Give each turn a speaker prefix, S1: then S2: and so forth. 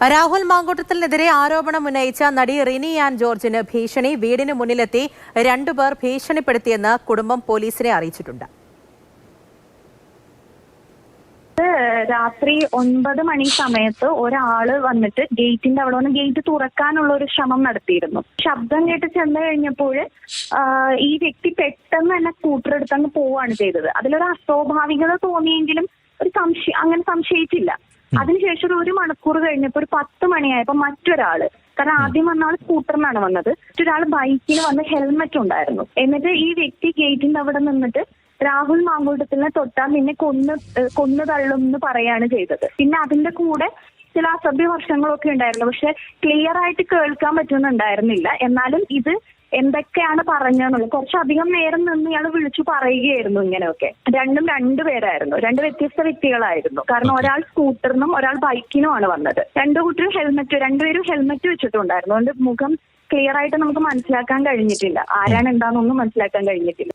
S1: രാഹുൽ മാങ്കൂട്ടത്തിനെതിരെ ആരോപണം ഉന്നയിച്ച നടി റിനി ആൻ ജോർജിന് ഭീഷണി. വീടിന് മുന്നിലെത്തി രണ്ടുപേർ ഭീഷണിപ്പെടുത്തിയെന്ന് കുടുംബം പോലീസിനെ അറിയിച്ചിട്ടുണ്ട്.
S2: രാത്രി 9 മണി സമയത്ത് ഒരാള് വന്നിട്ട് ഗേറ്റിന്റെ അവിടെ വന്ന് ഗേറ്റ് തുറക്കാനുള്ള ഒരു ശ്രമം നടത്തിയിരുന്നു. ശബ്ദം കേട്ട് ചെന്ന് കഴിഞ്ഞപ്പോൾ ഈ വ്യക്തി പെട്ടെന്ന് തന്നെ സ്കൂട്ടർ എടുത്തങ്ങ് പോവാണ് ചെയ്തത്. അതിലൊരു അസ്വാഭാവികത തോന്നിയെങ്കിലും ഒരു അങ്ങനെ സംശയിച്ചില്ല. അതിനുശേഷം ഒരു മണിക്കൂർ കഴിഞ്ഞപ്പോൾ ഒരു 10 മണിയായപ്പോ മറ്റൊരാള്, കാരണം ആദ്യം വന്ന ആൾ സ്കൂട്ടറിനാണ് വന്നത്, മറ്റൊരാൾ ബൈക്കിന് വന്ന് ഹെൽമെറ്റ് ഉണ്ടായിരുന്നു. എന്നിട്ട് ഈ വ്യക്തി ഗേറ്റിന്റെ അവിടെ നിന്നിട്ട് രാഹുൽ മാങ്കൂട്ടത്തിനെ തൊട്ടാൽ നിന്നെ കൊന്നു തള്ളും എന്ന് പറയാണ് ചെയ്തത്. പിന്നെ അതിന്റെ കൂടെ ചില അസഭ്യ വർഷങ്ങളൊക്കെ ഉണ്ടായിരുന്നു. പക്ഷെ ക്ലിയർ ആയിട്ട് കേൾക്കാൻ പറ്റുന്നുണ്ടായിരുന്നില്ല. എന്നാലും ഇത് എന്തൊക്കെയാണ് പറഞ്ഞതെന്നുള്ളത് കുറച്ചധികം നേരം നിന്ന് ഇയാൾ വിളിച്ചു പറയുകയായിരുന്നു. ഇങ്ങനെയൊക്കെ രണ്ടുപേരായിരുന്നു, 2 വ്യത്യസ്ത വ്യക്തികളായിരുന്നു. കാരണം ഒരാൾ സ്കൂട്ടറിനും ഒരാൾ ബൈക്കിനുമാണ് വന്നത്. രണ്ടുപേരും ഹെൽമെറ്റ് വെച്ചിട്ടുണ്ടായിരുന്നു. അതുകൊണ്ട് മുഖം ക്ലിയർ ആയിട്ട് നമുക്ക് മനസ്സിലാക്കാൻ കഴിഞ്ഞിട്ടില്ല. ആരാണ് എന്താണെന്നൊന്നും മനസ്സിലാക്കാൻ കഴിഞ്ഞിട്ടില്ല.